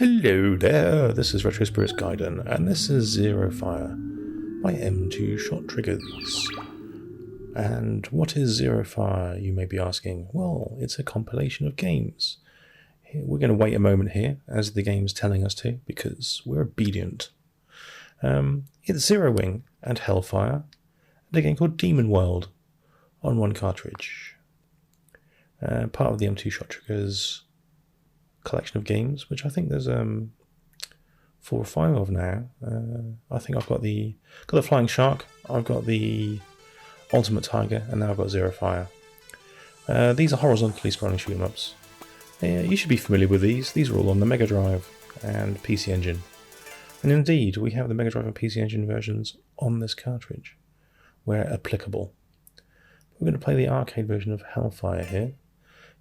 Hello there, this is Retro Spirits Gaiden, and this is Zero Fire by M2 Shot Triggers. And what is Zero Fire, you may be asking? Well, it's a compilation of games. We're going to wait a moment here, as the game's telling us to, because we're obedient. It's Zero Wing and Hellfire, and a game called Demon World on one cartridge. Part of the M2 Shot Triggers collection of games, which I think there's 4 or 5 of now. I think I've got the Flying Shark, I've got the Ultimate Tiger, and now I've got Zero Fire. These are horizontally scrolling shoot-em-ups. You should be familiar with these. These are all on the Mega Drive and PC Engine. And indeed, we have the Mega Drive and PC Engine versions on this cartridge, where applicable. We're going to play the arcade version of Hellfire here.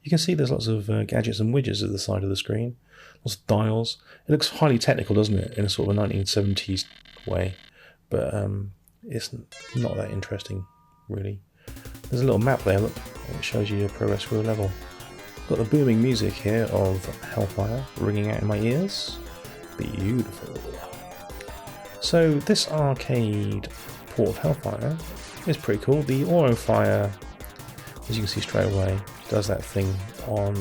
You can see there's lots of gadgets and widgets at the side of the screen, lots of dials. It looks highly technical, doesn't it, in a sort of a 1970s way, but it's not that interesting, really. There's a little map there, look, it shows you your progress through a level. Got the booming music here of Hellfire ringing out in my ears. Beautiful. So this arcade port of Hellfire is pretty cool. The auto fire, as you can see straight away, does that thing on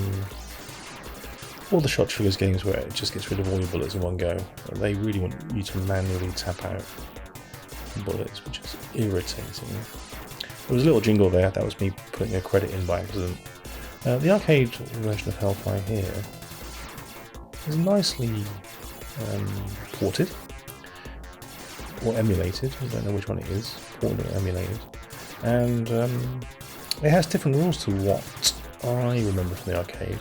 all the Shot Triggers games where it just gets rid of all your bullets in one go. They really want you to manually tap out bullets, which is irritating. There was a little jingle there, that was me putting a credit in by accident. The arcade version of Hellfire here is nicely ported, or emulated, I don't know which one it is, ported or emulated, and it has different rules to what I remember from the arcade.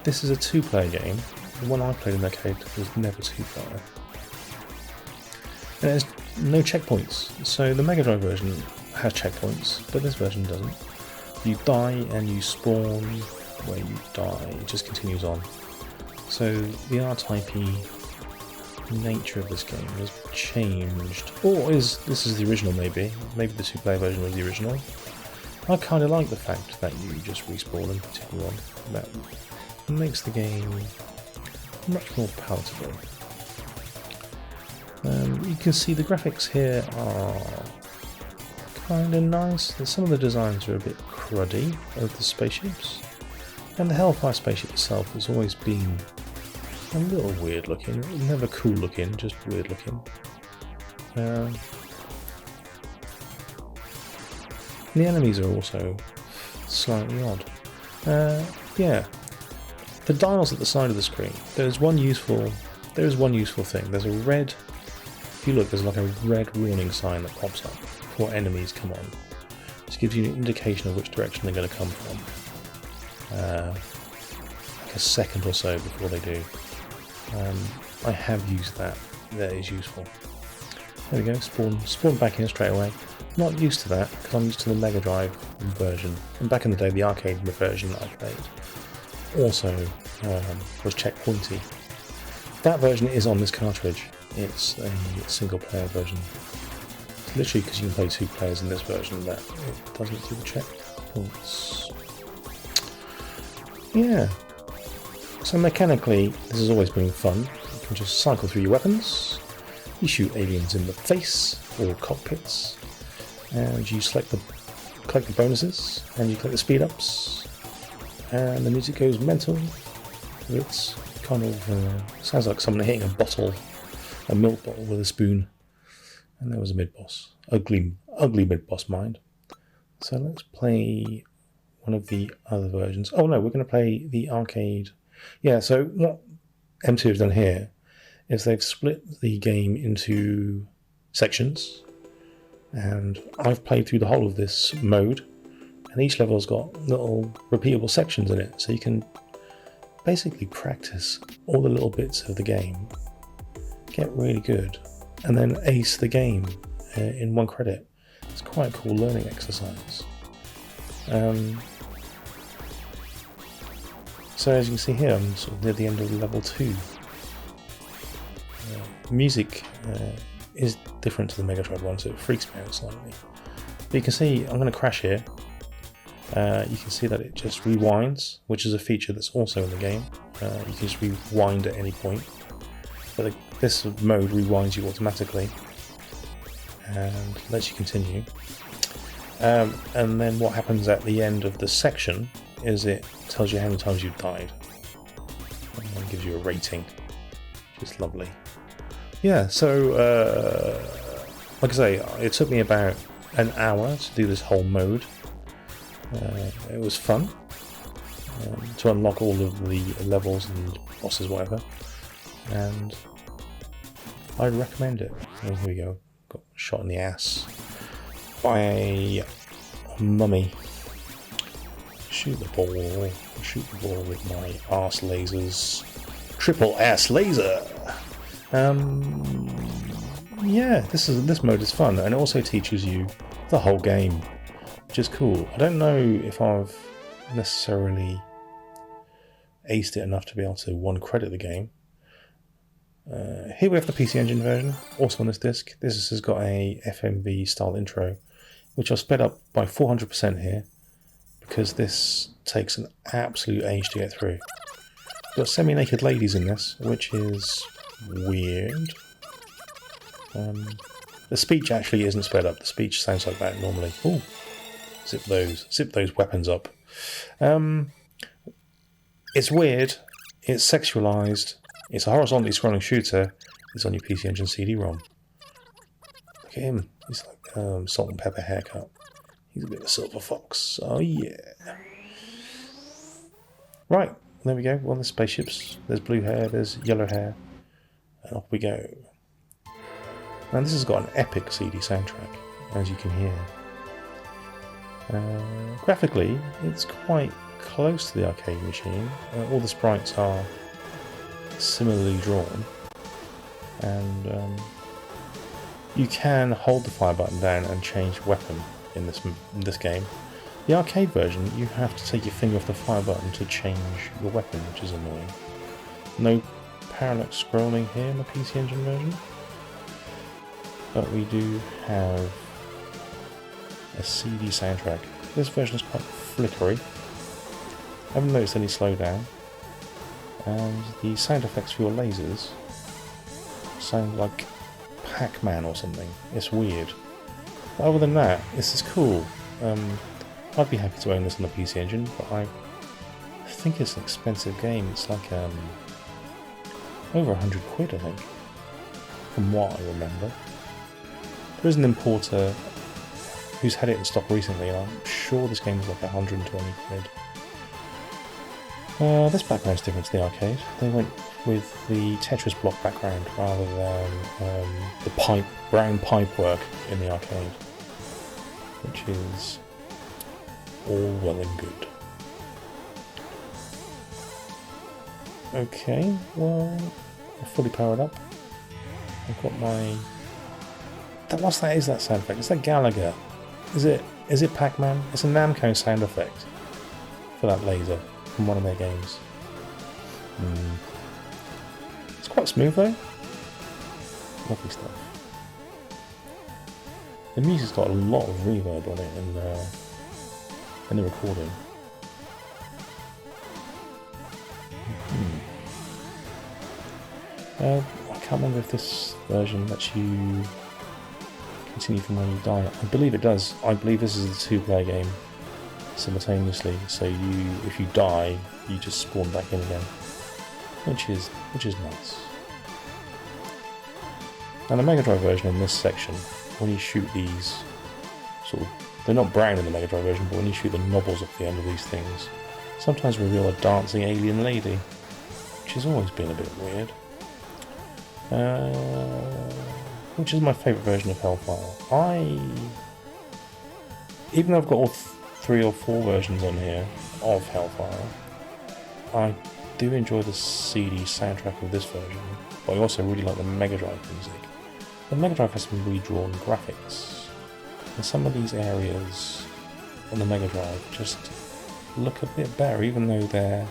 This is a 2-player game. The one I played in the arcade was never 2-player. And it has no checkpoints. So the Mega Drive version has checkpoints, but this version doesn't. You die and you spawn where you die. It just continues on. So the R-typey nature of this game has changed. Or this is the original maybe. Maybe the 2-player version was the original. I kind of like the fact that you just respawn and continue on. That makes the game much more palatable. You can see the graphics here are kind of nice. Some of the designs are a bit cruddy of the spaceships. And the Hellfire spaceship itself has always been a little weird looking. Never cool looking, just weird looking. The enemies are also slightly odd. Yeah, the dials at the side of the screen. There is one useful thing. There's a red. If you look, there's like a red warning sign that pops up before enemies come on. This gives you an indication of which direction they're going to come from. Like a second or so before they do. I have used that. That is useful. There we go. Spawn back in straight away. Not used to that, because I'm used to the Mega Drive version. And back in the day, the arcade version that I played also was checkpointy. That version is on this cartridge. It's a single-player version. It's literally because you can play 2 players in this version that it doesn't do the checkpoints. Yeah. So mechanically, this has always been fun. You can just cycle through your weapons. You shoot aliens in the face or cockpits. And you collect the bonuses, and you collect the speed ups, and the music goes mental. It's kind of sounds like someone hitting a milk bottle with a spoon. And there was a mid-boss, ugly mid-boss, mind. So let's play one of the other versions. Oh no, we're going to play the arcade. Yeah. So what M2 has done here is they've split the game into sections. And I've played through the whole of this mode, and each level's got little repeatable sections in it, so you can basically practice all the little bits of the game, get really good, and then ace the game in 1 credit. It's quite a cool learning exercise. So as you can see here, I'm sort of near the end of level 2. Music is different to the Mega Drive one, so it freaks me out slightly. But you can see, I'm going to crash here. You can see that it just rewinds, which is a feature that's also in the game. You can just rewind at any point. But this mode rewinds you automatically and lets you continue. And then what happens at the end of the section is it tells you how many times you've died. And gives you a rating, which is lovely. Yeah, so like I say, it took me about an hour to do this whole mode. It was fun to unlock all of the levels and bosses, whatever, and I'd recommend it. Oh, here we go, got shot in the ass by a mummy. Shoot the ball with my arse lasers. Triple ass laser. Yeah, this mode is fun, and it also teaches you the whole game, which is cool. I don't know if I've necessarily aced it enough to be able to credit the game. Here we have the PC Engine version, also on this disc. This has got a FMV style intro, which I've sped up by 400% here, because this takes an absolute age to get through. We've got semi-naked ladies in this, which is weird. The speech actually isn't sped up. The speech sounds like that normally. Ooh, zip those weapons up. It's weird. It's sexualized. It's a horizontally scrolling shooter. It's on your PC Engine CD-ROM. Look at him. He's like salt and pepper haircut. He's a bit of a silver fox. Oh yeah. Right, there we go. Well, there's spaceships. There's blue hair. There's yellow hair. And off we go. And this has got an epic CD soundtrack, as you can hear. Graphically, it's quite close to the arcade machine. All the sprites are similarly drawn, and you can hold the fire button down and change weapon in this game. The arcade version, you have to take your finger off the fire button to change your weapon, which is annoying. No parallax scrolling here in the PC Engine version, but we do have a CD soundtrack. This version is quite flickery. I haven't noticed any slowdown, and the sound effects for your lasers sound like Pac-Man or something. It's weird. But other than that, this is cool. I'd be happy to own this on the PC Engine, but I think it's an expensive game. It's like over £100, I think, from what I remember. There is an importer who's had it in stock recently, and I'm sure this game is like £120. This background's different to the arcade. They went with the Tetris block background rather than the brown pipe work in the arcade, which is all well and good. Okay, well, I'm fully powered up. I've got my... What's that? Is that sound effect? Is that Gallagher? Is it Pac-Man? It's a Namco sound effect for that laser from one of their games. It's quite smooth though. Lovely stuff. The music's got a lot of reverb on it in the recording. I can't remember if this version lets you continue from where you die. I believe it does. I believe this is a 2-player game simultaneously, so if you die, you just spawn back in again, which is nice. And the Mega Drive version in this section, when you shoot these they're not brown in the Mega Drive version, but when you shoot the knobbles off the end of these things, sometimes reveal a dancing alien lady, which has always been a bit weird. Which is my favourite version of Hellfire. Even though I've got all 3 or 4 versions on here of Hellfire, I do enjoy the CD soundtrack of this version, but I also really like the Mega Drive music. The Mega Drive has some redrawn graphics, and some of these areas on the Mega Drive just look a bit better, even though they're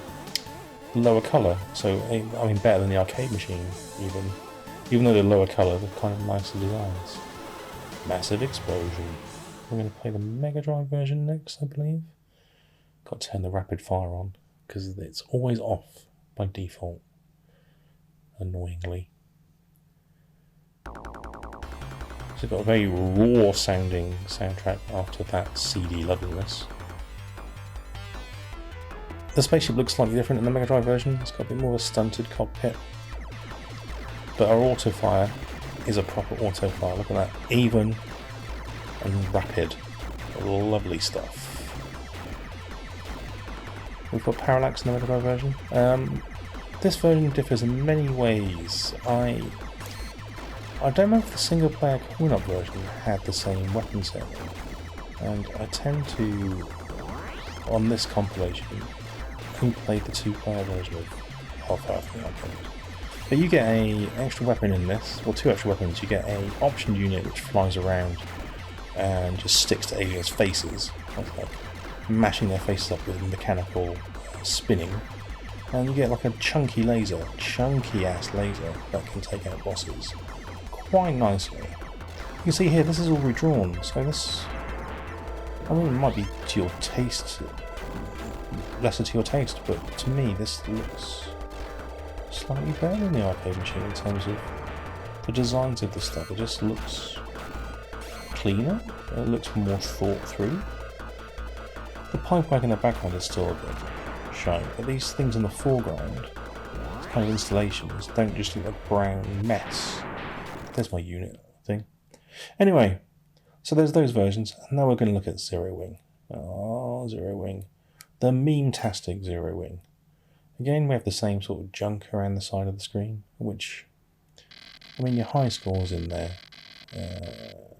lower colour. So, I mean, better than the arcade machine, even though they're lower colour, they're kind of nicer designs. Massive explosion. We're going to play the Mega Drive version next, I believe. Got to turn the rapid fire on, because it's always off by default, annoyingly. So it's got a very raw sounding soundtrack after that CD loveliness. The spaceship looks slightly different in the Mega Drive version. It's got a bit more of a stunted cockpit. But our auto fire is a proper auto fire. Look at that. Even and rapid. Lovely stuff. We've got parallax in the Mega Drive version. This version differs in many ways. I don't know if the single player coin-op version had the same weapon set. And I tend to, on this compilation, who played the two-player version of Hellfire from the arcade. But you get an extra weapon in this, or two extra weapons. You get an option unit which flies around and just sticks to aliens' faces, like mashing their faces up with mechanical spinning. And you get like a chunky laser, chunky ass laser that can take out bosses quite nicely. You can see here, this is all redrawn, so this, I mean, it might be to your taste, lesser to your taste, but to me this looks slightly better than the arcade machine in terms of the designs of the stuff. It just looks cleaner, it looks more thought through. The pipework in the background is still a bit shiny, but these things in the foreground, these kind of installations, don't just look like brown mess. There's my unit thing. Anyway, so there's those versions, and now we're going to look at Zero Wing. Oh, Zero Wing. The meme-tastic Zero Wing. Again, we have the same sort of junk around the side of the screen, which, I mean, your high score's in there.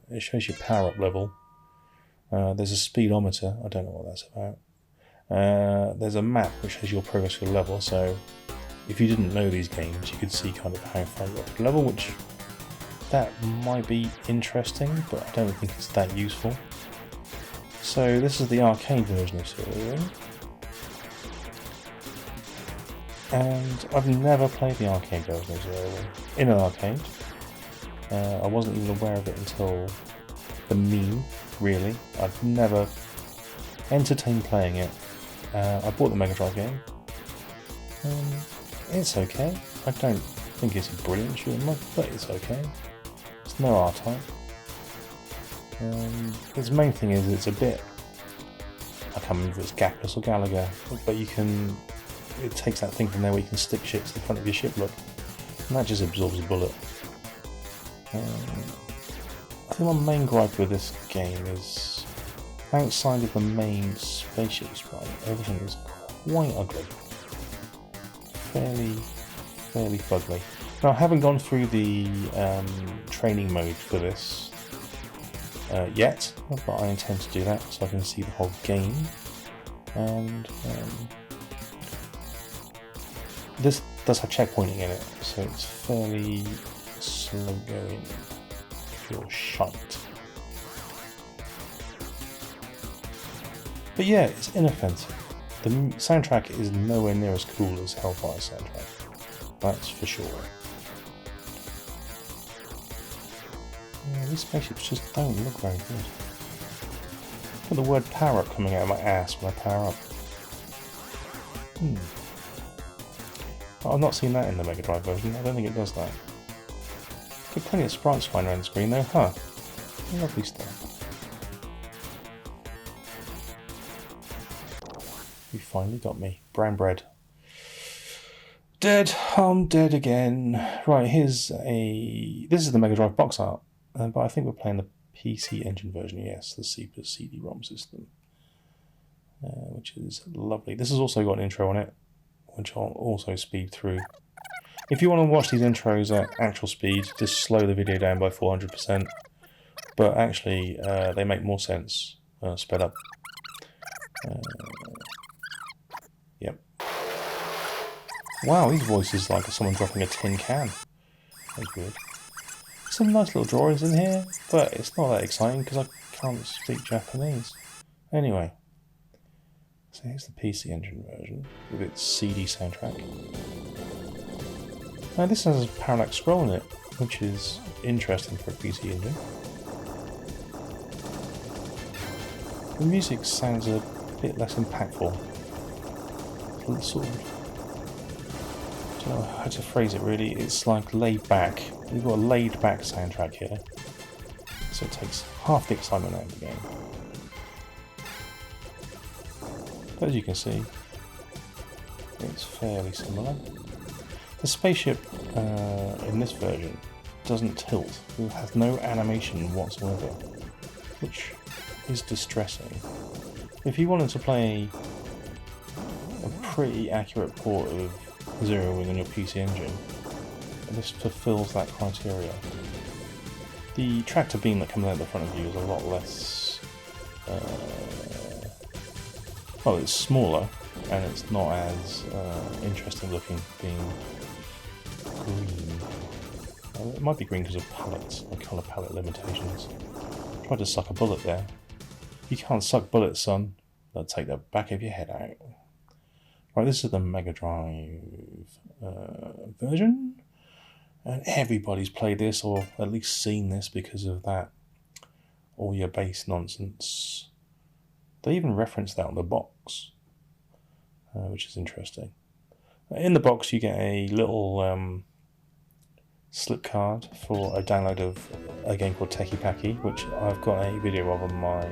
It shows your power-up level. There's a speedometer, I don't know what that's about. There's a map which shows your progress for level, so if you didn't know these games, you could see kind of how far you got to level, which that might be interesting, but I don't think it's that useful. So this is the arcade version of Zero Wing. And I've never played the arcade version of Zero Wing in an arcade. I wasn't even aware of it until the meme, really. I've never entertained playing it. I bought the Mega Drive game. It's okay. I don't think it's a brilliant shooter, but it's okay. It's no R-Type. Its main thing is it's a bit, I can't remember if it's Gapless or Gallagher, but you can, it takes that thing from there where you can stick shit to the front of your ship, look, and that just absorbs a bullet. I think my main gripe with this game is, outside of the main spaceship sprite, everything is quite ugly. Fairly fugly. Now, I haven't gone through the training mode for this yet, but I intend to do that so I can see the whole game. And this does have checkpointing in it, so it's fairly slow going if you're shite. But yeah, it's inoffensive. The soundtrack is nowhere near as cool as Hellfire's soundtrack, that's for sure. Yeah, these spaceships just don't look very good. Got the word power up coming out of my ass when I power up. I've not seen that in the Mega Drive version, I don't think it does that. Got plenty of sprites flying around the screen though, huh? Lovely stuff. You finally got me. Brown bread. Dead. I'm dead again. Right, this is the Mega Drive box art. But I think we're playing the PC Engine version, yes, the Super CD-ROM system. Which is lovely. This has also got an intro on it, which I'll also speed through. If you want to watch these intros at actual speed, just slow the video down by 400%. But actually, they make more sense sped up. Yep. Wow, these voices like someone dropping a tin can. That's good. Some nice little drawings in here, but it's not that exciting because I can't speak Japanese. Anyway, so here's the PC Engine version with its CD soundtrack. Now this has a parallax scroll in it, which is interesting for a PC Engine. The music sounds a bit less impactful. Sort of don't know how to phrase it really. It's like laid back. We've got a laid back soundtrack here, so it takes half the excitement out of the game. But as you can see, it's fairly similar. The spaceship in this version doesn't tilt. It has no animation whatsoever, which is distressing. If you wanted to play a pretty accurate port of Zero Wing on your PC Engine, this fulfills that criteria. The tractor beam that comes out the front of you is a lot less... well, it's smaller, and it's not as interesting looking, being green. Well, it might be green because of palettes, or colour palette limitations. Tried to suck a bullet there. You can't suck bullets, son. They'll take the back of your head out. Right, this is the Mega Drive version, and everybody's played this, or at least seen this, because of that all your bass nonsense. They even reference that on the box, which is interesting. In the box you get a little slip card for a download of a game called Techie Packy, which I've got a video of on my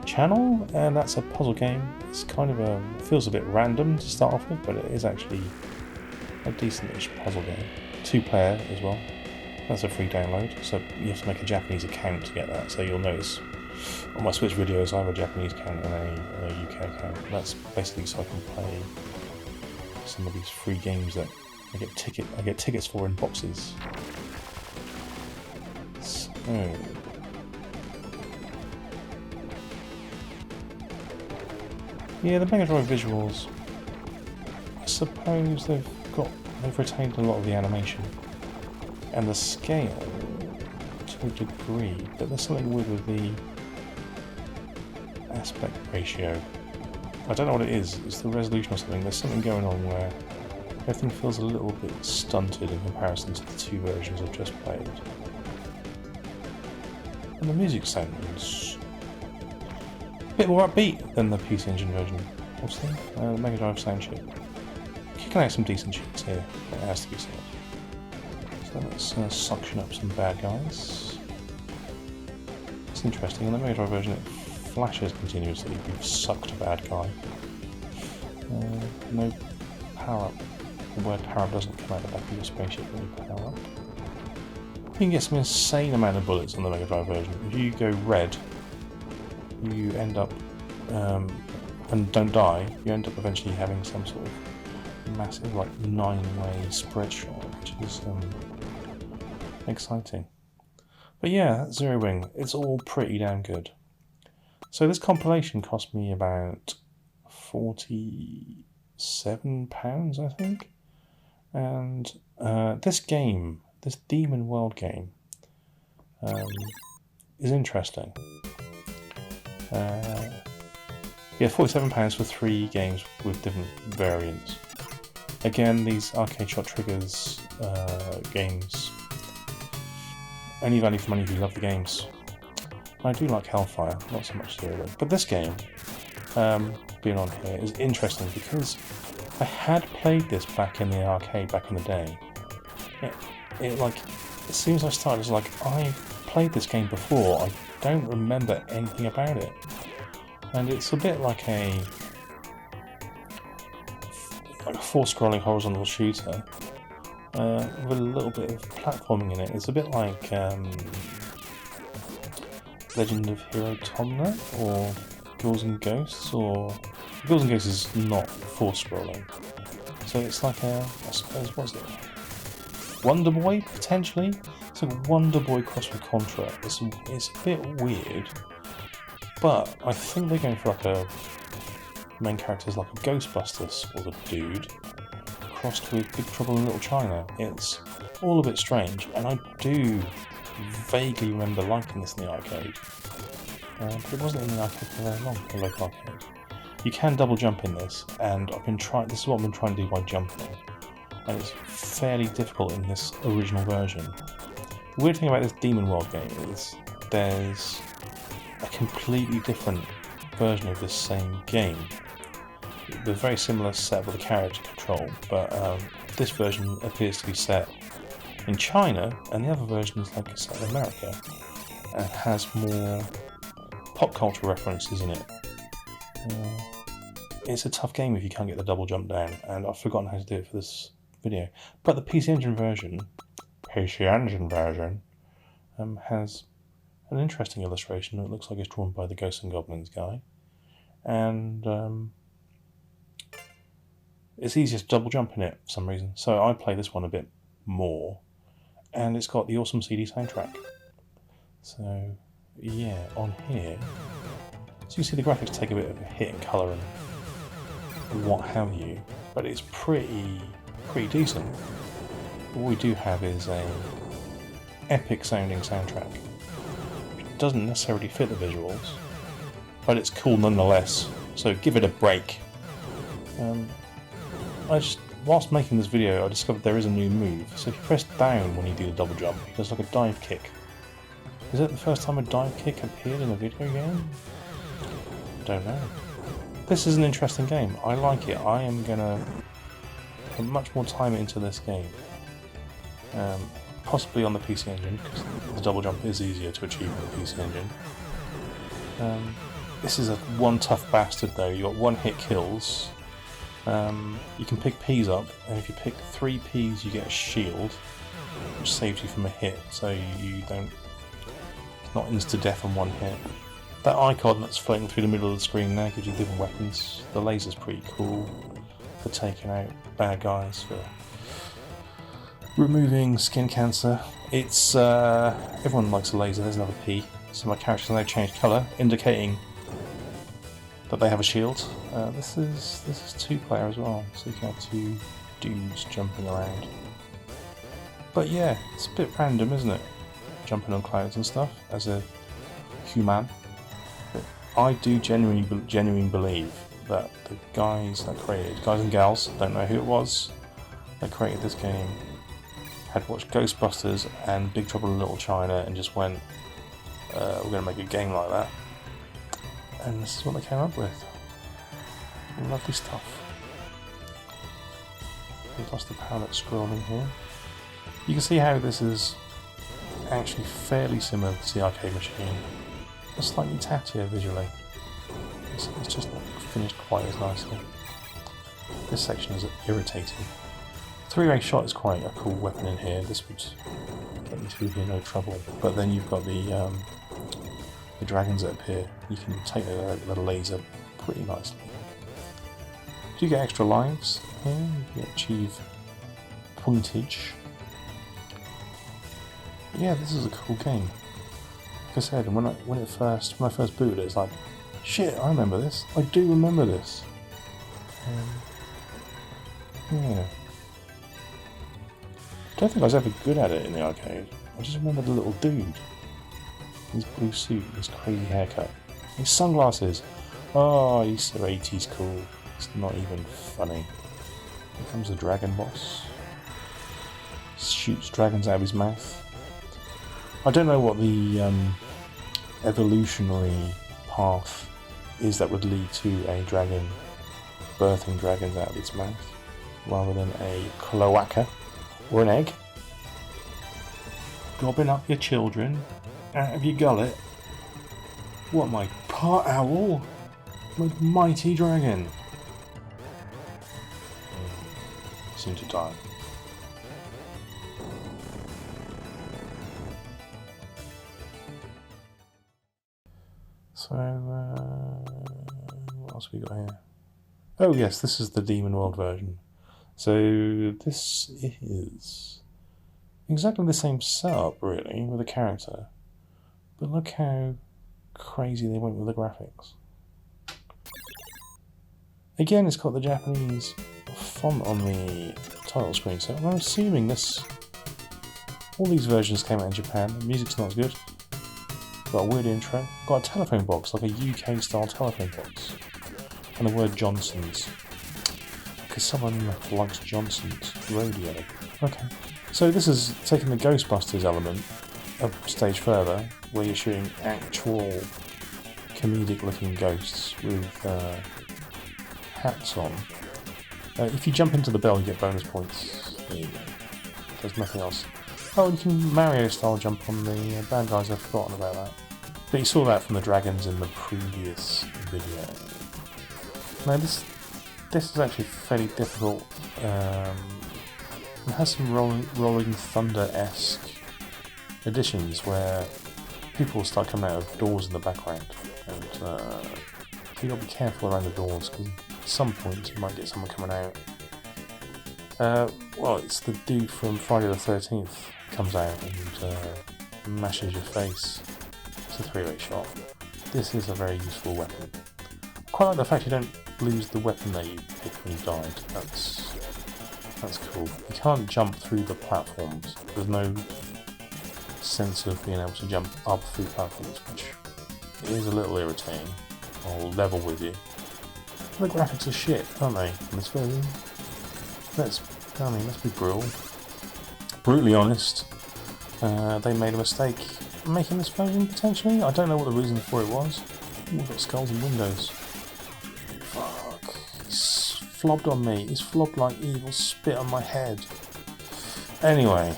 channel, and that's a puzzle game. It's kind of feels a bit random to start off with, but it is actually a decent-ish puzzle game. 2-player as well. That's a free download, so you have to make a Japanese account to get that. So you'll notice on my Switch videos I have a Japanese account and a UK account. That's basically so I can play some of these free games that I get tickets for in boxes. So yeah, the Mega Drive visuals, I suppose they've retained a lot of the animation and the scale to a degree, but there's something weird with the aspect ratio. I don't know what it is, it's the resolution or something. There's something going on where everything feels a little bit stunted in comparison to the two versions I've just played. And the music sounds a bit more upbeat than the PC Engine version. What's the Mega Drive sound chip? Kicking out some decent shits here, it has to be said. So let's suction up some bad guys. It's interesting, in the Mega Drive version it flashes continuously if you've sucked a bad guy. No power up. The word power up doesn't come out the back of your spaceship when you power up. You can get some insane amount of bullets on the Mega Drive version. If you go red, you end up, and don't die, you end up eventually having some sort of massive, like, 9-way spread shot, which is exciting. But yeah, Zero Wing, it's all pretty damn good. So this compilation cost me about £47, I think. And this game, this Demon World game, is interesting. Yeah, £47 for 3 games with different variants. Again, these Arcade Shot Triggers games only value for money if you love the games. I do like Hellfire, not so much Zero Wing. But this game, being on here, is interesting because I had played this back in the arcade back in the day. As soon as I started, it's like, I've played this game before, I don't remember anything about it. And it's a bit like a 4-scrolling horizontal shooter with a little bit of platforming in it. It's a bit like Legend of Hero Tomlet or Ghouls and Ghosts, or Ghouls and Ghosts is not 4-scrolling. So it's like I suppose, what's it? Wonder Boy, potentially? It's like Wonder Boy crossed with Contra. It's a bit weird, but I think they're going for like a main character's like a Ghostbusters sort of dude crossed with Big Trouble in Little China. It's all a bit strange, and I do vaguely remember liking this in the arcade, but it wasn't in the arcade for very long, the local arcade. You can double jump in this, and this is what I've been trying to do by jumping, and it's fairly difficult in this original version. The weird thing about this Demon World game is there's a completely different version of this same game. with a very similar set with a carriage control, but this version appears to be set in China, and the other version is like set in America, and has more pop culture references in it. It's a tough game if you can't get the double jump down, and I've forgotten how to do it for this video. But the PC Engine version has an interesting illustration. It looks like it's drawn by the Ghosts and Goblins guy, and it's easier to double jump in it for some reason. So I play this one a bit more, and it's got the awesome CD soundtrack. So yeah, on here, so you see the graphics take a bit of a hit in colour and what have you, but it's pretty decent. What we do have is a epic sounding soundtrack. It doesn't necessarily fit the visuals, but it's cool nonetheless, so give it a break. Whilst making this video, I discovered there is a new move. So if you press down when you do the double jump, it does like a dive kick. Is it the first time a dive kick appeared in a video game? Don't know. This is an interesting game. I like it. I am gonna put much more time into this game. Possibly on the PC Engine, because the double jump is easier to achieve on the PC Engine. This is one tough bastard though. You got one hit kills. You can pick Ps up, and if you pick 3 Ps you get a shield, which saves you from a hit, so you don't, it's not insta-death on one hit. That icon that's floating through the middle of the screen now gives you different weapons. The laser's pretty cool for taking out bad guys, for removing skin cancer. It's everyone likes a laser. There's another P. So my character's now changed colour, indicating that they have a shield. This is 2-player as well, so you can have 2 dudes jumping around. But yeah, it's a bit random, isn't it? Jumping on clouds and stuff as a human. But I do genuinely believe that the guys and gals, don't know who it was, that created this game, had watched Ghostbusters and Big Trouble in Little China and just went, we're going to make a game like that. And this is what they came up with. Lovely stuff. We've lost the palette scrolling here. You can see how this is actually fairly similar to the arcade machine. It's slightly tattier visually. It's just not finished quite as nicely. This section is irritating. 3-ray shot is quite a cool weapon in here. This would get me through here no trouble. But then you've got the dragons that appear. You can take the laser pretty nicely. Do you get extra lives here? You achieve pointage. Yeah, this is a cool game. Like I said, when I first booted it, it's like, shit, I remember this. I do remember this. Yeah. I don't think I was ever good at it in the arcade. I just remember the little dude. His blue suit, his crazy haircut, his sunglasses. Oh, he's so 80s cool. It's not even funny. Here comes the dragon boss. Shoots dragons out of his mouth. I don't know what the evolutionary path is that would lead to a dragon birthing dragons out of its mouth, rather than a cloaca or an egg. Gobbing up your children out of your gullet. What, my part owl? My mighty dragon. Seem to die. So, what else have we got here? Oh yes, this is the Demon World version. So this is exactly the same setup, really, with a character. But look how crazy they went with the graphics. Again, it's got the Japanese font on the title screen, so I'm assuming all these versions came out in Japan. The music's not as good. Got a weird intro. Got a telephone box, like a UK style telephone box. And the word Johnson's. Because someone likes Johnson's radio. Okay. So this is taking the Ghostbusters element a stage further, where you're shooting actual comedic looking ghosts with hats on. If you jump into the bell, you get bonus points. There you go. There's nothing else. Oh, you can Mario-style jump on the bad guys. I've forgotten about that. But you saw that from the dragons in the previous video. Now this is actually fairly difficult. It has some Rolling Thunder-esque additions where people start coming out of doors in the background, and you got to be careful around the doors because at some point you might get someone coming out. Well, it's the dude from Friday the 13th comes out and mashes your face. It's a 3-way shot. This is a very useful weapon. I quite like the fact you don't lose the weapon that you picked when you died. That's cool. You can't jump through the platforms. There's no sense of being able to jump up through platforms, which is a little irritating. I'll level with you. The graphics are shit, aren't they, in this version? Let's be brutally honest. They made a mistake making this version, potentially. I don't know what the reason for it was. Ooh, we've got skulls and windows. Fuck. He's flobbed on me. He's flobbed like evil spit on my head. Anyway.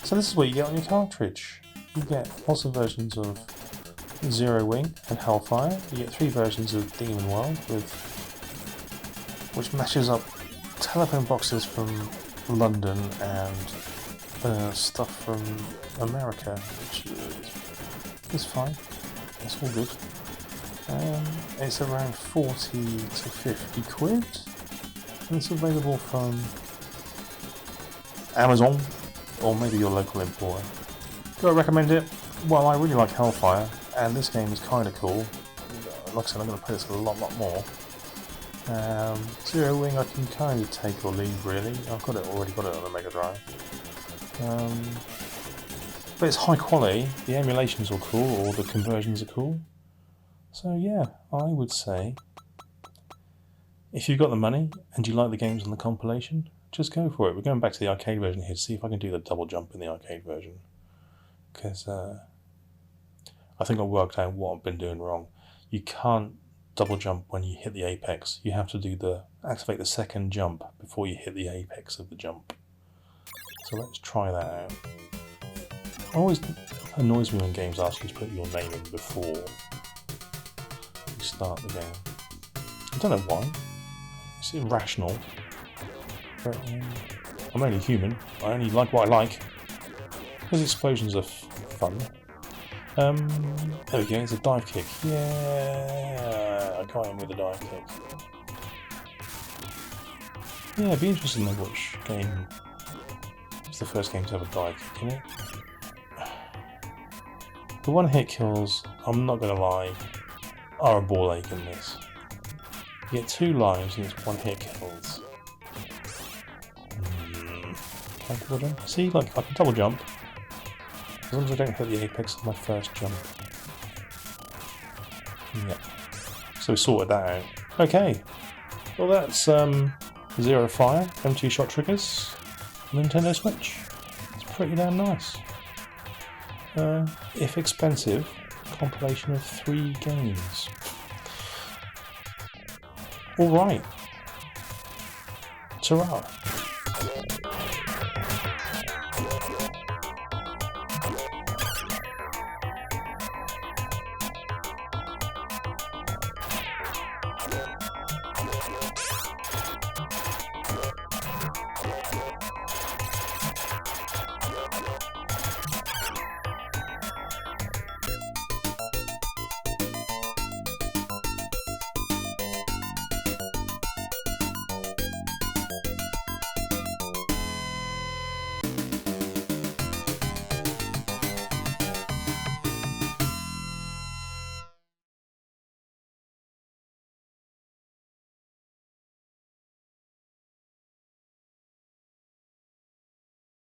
So this is what you get on your cartridge. You get lots of versions of Zero Wing and Hellfire. You get 3 versions of Demon World, which matches up telephone boxes from London and stuff from America, which is fine. It's all good. It's around 40 to 50 quid, and it's available from Amazon or maybe your local importer. Do I recommend it? Well, I really like Hellfire, and this game is kind of cool. Like I said, I'm going to play this a lot more. Zero Wing I can kind of take or leave, really. I've already got it on the Mega Drive. But it's high quality, the emulations are cool, or the conversions are cool. So yeah, I would say, if you've got the money and you like the games on the compilation, just go for it. We're going back to the arcade version here to see if I can do the double jump in the arcade version. Because I think I worked out what I've been doing wrong. You can't double jump when you hit the apex. You have to activate the second jump before you hit the apex of the jump. So let's try that out. It always annoys me when games ask you to put your name in before you start the game. I don't know why. It's irrational. But I'm only human. I only like what I like. Those explosions are fun. There we go, it's a dive kick. Yeah, I got him with a dive kick. Yeah, it'd be interesting to know which game is the first game to have a dive kick in it. The one hit kills, I'm not going to lie, are a ball ache in this. You get 2 lives and it's 1 hit kills. Can I double jump? See, like, I can double jump. As long as I don't hit the apex of my first jump. Yeah. So we sorted that out. Okay. Well, that's Zero Fire, M2 shot triggers, Nintendo Switch. It's pretty damn nice. If expensive, compilation of 3 games. Alright. Ta-ra.